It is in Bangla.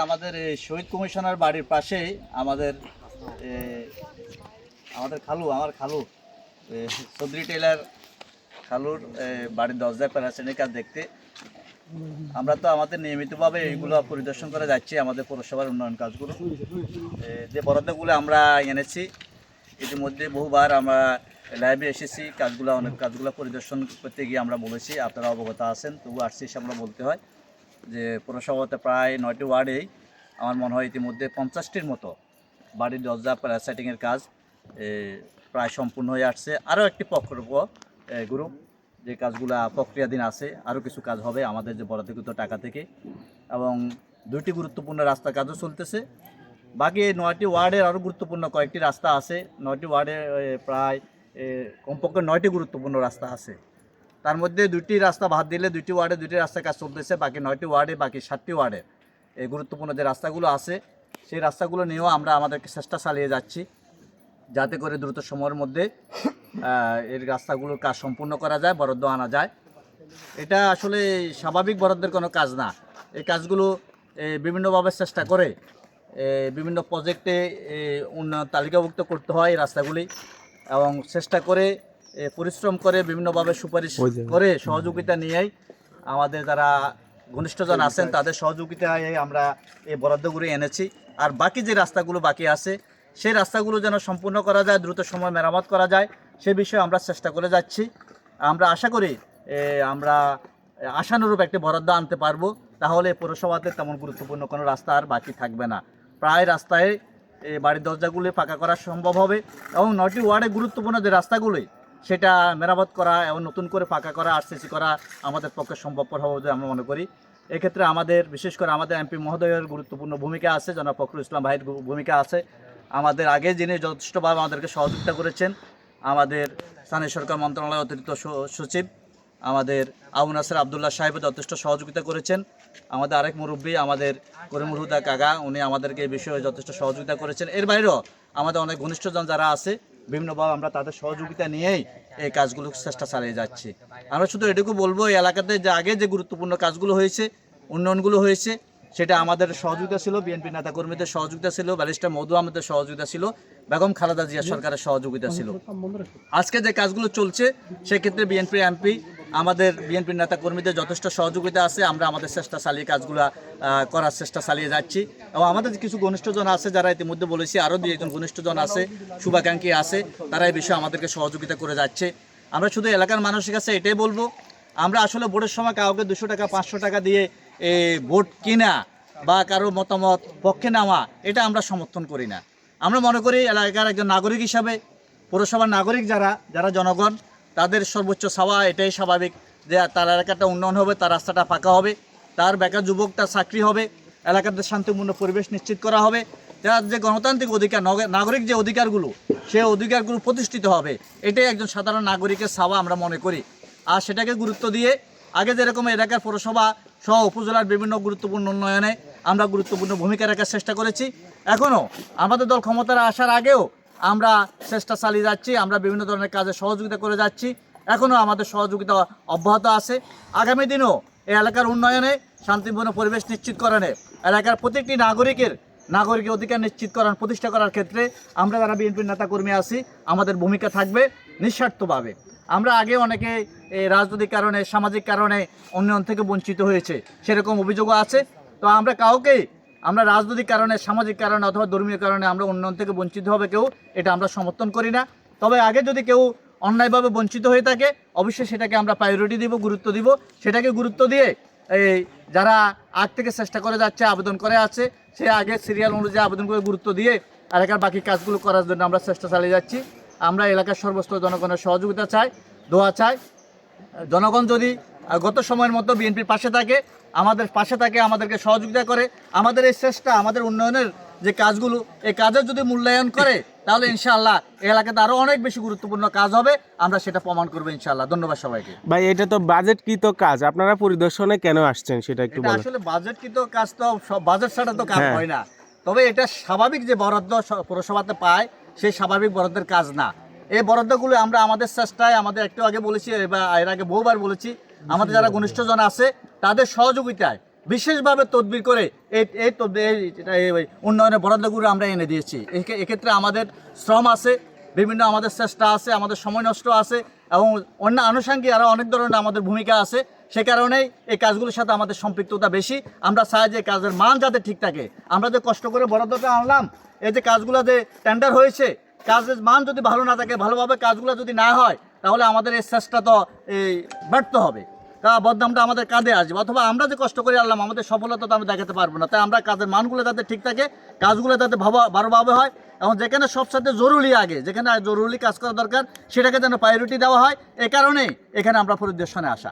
আমাদের শহীদ কমিশনার বাড়ির পাশেই আমাদের আমার খালু চৌধুরী টেলার খালুর বাড়ির দরজায় প্যারাশ্রেণীর কাজ দেখতে আমরা তো আমাদের নিয়মিতভাবে এইগুলো পরিদর্শন করে যাচ্ছি। আমাদের পৌরসভার উন্নয়ন কাজগুলো যে বরাদ্দগুলো আমরা এনেছি ইতিমধ্যে বহুবার আমরা লাইভে এসেছি, অনেক কাজগুলো পরিদর্শন করতে গিয়ে আমরা বলেছি, আপনারা অবগত আছেন, তবু আসছি আমরা বলতে হয় যে পৌরসভাতে প্রায় 9টি ওয়ার্ডেই আমার মনে হয় ইতিমধ্যে 50টির মতো বাড়ির দরজা প্যারাসাইটিংয়ের কাজ প্রায় সম্পূর্ণ হয়ে আসছে। আরও একটি প্রকল্প গ্রুপ যে কাজগুলো প্রক্রিয়াধীন আছে, আরও কিছু কাজ হবে আমাদের যে বরাদ্দকৃত টাকা থেকে, এবং 2টি গুরুত্বপূর্ণ রাস্তা কাজও চলতেছে। বাকি 9টি ওয়ার্ডের আরও গুরুত্বপূর্ণ কয়েকটি রাস্তা আছে। 9টি ওয়ার্ডে প্রায় কমপক্ষে 9টি গুরুত্বপূর্ণ রাস্তা আছে। তার মধ্যে 2টি রাস্তা বাদ দিলে 2টি ওয়ার্ডে 2টি রাস্তার কাজ চলতেছে। বাকি 9টি ওয়ার্ডে, বাকি 7টি ওয়ার্ডে এই গুরুত্বপূর্ণ যে রাস্তাগুলো আছে সেই রাস্তাগুলো নিয়েও আমরা আমাদেরকে চেষ্টা চালিয়ে যাচ্ছি যাতে করে দ্রুত সময়ের মধ্যে এই রাস্তাগুলোর কাজ সম্পূর্ণ করা যায়, বরাদ্দ আনা যায়। এটা আসলে স্বাভাবিক বরাদ্দের কোনো কাজ না। এই কাজগুলো বিভিন্নভাবে চেষ্টা করে বিভিন্ন প্রজেক্টে উন্নয়ন তালিকাভুক্ত করতে হয় এই রাস্তাগুলি, এবং চেষ্টা করে পরিশ্রম করে বিভিন্নভাবে সুপারিশ করে সহযোগিতা নিয়েই আমাদের যারা ঘনিষ্ঠজন আছেন তাদের সহযোগিতায় আমরা এই বরাদ্দগুলি এনেছি। আর বাকি যে রাস্তাগুলো বাকি আছে সেই রাস্তাগুলো যেন সম্পূর্ণ করা যায়, দ্রুত সময় মেরামত করা যায়, সে বিষয়ে আমরা চেষ্টা করে যাচ্ছি। আমরা আশা করি আমরা আশানুরূপ একটি বরাদ্দ আনতে পারবো, তাহলে পৌরসভাতে তেমন গুরুত্বপূর্ণ কোনো রাস্তা আর বাকি থাকবে না। প্রায় রাস্তায় বাড়ির দরজাগুলি পাকা করা সম্ভব হবে, এবং 9টি ওয়ার্ডে গুরুত্বপূর্ণ যে রাস্তাগুলি সেটা মেরামত করা এবং নতুন করে পাকা করা, আরসিসি করা আমাদের পক্ষে সম্ভবপর হবে বলে আমরা মনে করি। এক্ষেত্রে আমাদের বিশেষ করে আমাদের এমপি মহোদয়ের গুরুত্বপূর্ণ ভূমিকা আছে, জনাব ফখরুল ইসলাম ভাইয়ের ভূমিকা আছে। আমাদের আগে যিনি যথেষ্টভাবে আমাদেরকে সহযোগিতা করেছেন, আমাদের স্থানীয় সরকার মন্ত্রণালয়ের অতিরিক্ত সচিব আমাদের আবু নাসের আবদুল্লাহ সাহেব যথেষ্ট সহযোগিতা করেছেন। আমাদের আরেক মুরব্বী আমাদের করিমুল হুদা কাকা, উনি আমাদেরকে এই বিষয়ে যথেষ্ট সহযোগিতা করেছেন। এর বাইরেও আমাদের অনেক ঘনিষ্ঠজন যারা আছে বিভিন্নভাবে আমরা তাদের সহযোগিতা নিয়েই এই কাজগুলো চেষ্টা চালিয়ে যাচ্ছি। আমরা শুধু এটুকু বলবো, এই এলাকাতে যে আগে যে গুরুত্বপূর্ণ কাজগুলো হয়েছে, উন্নয়নগুলো হয়েছে, সেটা আমাদের সহযোগিতা ছিল, বিএনপি নেতাকর্মীদের সহযোগিতা ছিল, ব্যারিস্টার মধু আহমেদের সহযোগিতা ছিল, বেগম খালেদা জিয়া সরকারের সহযোগিতা ছিল। আজকে যে কাজগুলো চলছে সেক্ষেত্রে বিএনপি এমপি আমাদের বিএনপির নেতাকর্মীদের যথেষ্ট সহযোগিতা আছে। আমরা আমাদের চেষ্টা চালিয়ে কাজগুলো করার চেষ্টা চালিয়ে যাচ্ছি, এবং আমাদের কিছু ঘনিষ্ঠজন আছে যারা ইতিমধ্যে বলেছি, আরও 2-1 ঘনিষ্ঠজন আছে, শুভাকাঙ্ক্ষী আছে, তারা এই বিষয়ে আমাদেরকে সহযোগিতা করে যাচ্ছে। আমরা শুধু এলাকার মানুষের কাছে এটাই বলবো, আমরা আসলে ভোটের সময় কাউকে 200 টাকা 500 টাকা দিয়ে ভোট কিনা বা কারো মতামত পক্ষে নেওয়া, এটা আমরা সমর্থন করি না। আমরা মনে করি এলাকার একজন নাগরিক হিসাবে পৌরসভার নাগরিক যারা জনগণ, তাদের সর্বোচ্চ চাওয়া এটাই স্বাভাবিক যে তার এলাকাটা উন্নয়ন হবে, তার রাস্তাটা পাকা হবে, তার বেকার যুবকটা চাকরি হবে, এলাকাতে শান্তিপূর্ণ পরিবেশ নিশ্চিত করা হবে, তার যে গণতান্ত্রিক অধিকার, নাগরিক যে অধিকারগুলো, সেই অধিকারগুলো প্রতিষ্ঠিত হবে, এটাই একজন সাধারণ নাগরিকের চাওয়া আমরা মনে করি। আর সেটাকে গুরুত্ব দিয়ে আগে যেরকম এলাকার পৌরসভা সহ উপজেলার বিভিন্ন গুরুত্বপূর্ণ উন্নয়নে আমরা গুরুত্বপূর্ণ ভূমিকা রাখার চেষ্টা করেছি। এখনও আমাদের দল ক্ষমতায় আসার আগেও আমরা চেষ্টা চালিয়ে যাচ্ছি, আমরা বিভিন্ন ধরনের কাজে সহযোগিতা করে যাচ্ছি, এখনও আমাদের সহযোগিতা অব্যাহত আছে। আগামী দিনেও এই এলাকার উন্নয়নে, শান্তিপূর্ণ পরিবেশ নিশ্চিত করানে, এলাকার প্রত্যেকটি নাগরিকের অধিকার নিশ্চিত করার, প্রতিষ্ঠা করার ক্ষেত্রে আমরা যারা বিএনপির নেতাকর্মী আছি আমাদের ভূমিকা থাকবে নিঃস্বার্থভাবে। আমরা আগে অনেকে রাজনৈতিক কারণে, সামাজিক কারণে উন্নয়ন থেকে বঞ্চিত হয়েছে, সেরকম অভিযোগও আছে। তো আমরা রাজনৈতিক কারণে, সামাজিক কারণে অথবা ধর্মীয় কারণে আমরা উন্নয়ন থেকে বঞ্চিত হবে এটা আমরা সমর্থন করি না। তবে আগে যদি কেউ অন্যায়ভাবে বঞ্চিত হয়ে থাকে অবশ্যই সেটাকে আমরা প্রায়োরিটি দিব, গুরুত্ব দিব। সেটাকে গুরুত্ব দিয়ে যারা আগ থেকে চেষ্টা করে যাচ্ছে, আবেদন করে আছে, সে আগে সিরিয়াল অনুযায়ী আবেদন করে গুরুত্ব দিয়ে এলাকার বাকি কাজগুলো করার জন্য আমরা চেষ্টা চালিয়ে যাচ্ছি। আমরা এলাকার সর্বস্তর জনগণের সহযোগিতা চাই, দোয়া চাই। জনগণ যদি গত সময়ের মতো বিএনপির পাশে থাকে, আমাদের পাশে থাকে, আমাদেরকে সহযোগিতা করে, আমাদের এই চেষ্টা, আমাদের উন্নয়নের যে কাজগুলো, এই কাজের যদি মূল্যায়ন করে, তাহলে ইনশাআল্লাহ এই এলাকাতে আরও অনেক বেশি গুরুত্বপূর্ণ কাজ হবে, আমরা সেটা প্রমাণ করবো ইনশাআল্লাহ। ধন্যবাদ সবাইকে। ভাই, এটা তো বাজেটকৃত কাজ, আপনারা পরিদর্শনে কেন আসছেন সেটা একটু বলুন। আসলে বাজেটকৃত কাজ তো সব বাজেট ছাড়া তো কাজ হয় না। তবে এটা স্বাভাবিক যে বরাদ্দ পৌরসভাতে পায়, সেই স্বাভাবিক বরাদ্দের কাজ না। এই বরাদ্দগুলো আমরা আমাদের চেষ্টায়, আমাদের একটু আগে বলেছি বা এর আগে বহুবার বলেছি, আমাদের যারা ঘনিষ্ঠজন আছে তাদের সহযোগিতায় বিশেষভাবে তদবির করে এই উন্নয়নের বরাদ্দগুলো আমরা এনে দিয়েছি। এক্ষেত্রে আমাদের শ্রম আছে, বিভিন্ন আমাদের চেষ্টা আছে, আমাদের সময় নষ্ট আছে এবং অন্য আনুষঙ্গিক আরও অনেক ধরনের আমাদের ভূমিকা আছে। সে কারণেই এই কাজগুলোর সাথে আমাদের সম্পৃক্ততা বেশি। আমরা চাই যে কাজের মান যাতে ঠিক থাকে। আমরা যে কষ্ট করে বরাদ্দটা আনলাম, এই যে কাজগুলো যে টেন্ডার হয়েছে, কাজের মান যদি ভালো না থাকে, ভালোভাবে কাজগুলো যদি না হয়, তাহলে আমাদের এই চেষ্টা তো ব্যর্থ হবে। বদনামটা আমাদের কাঁধে আসবে, অথবা আমরা যে কষ্ট করে আনলাম আমাদের সফলতা তো আমরা দেখাতে পারবো না। তাই আমরা কাজের মানগুলো যাতে ঠিক থাকে, কাজগুলো যাতে ভালোভাবে হয় এবং যেখানে সবসাথে জরুরি আগে, যেখানে জরুরি কাজ করা দরকার সেটাকে যেন প্রায়োরিটি দেওয়া হয়। এই কারণেই এখানে আমরা পরিদর্শনে আসা।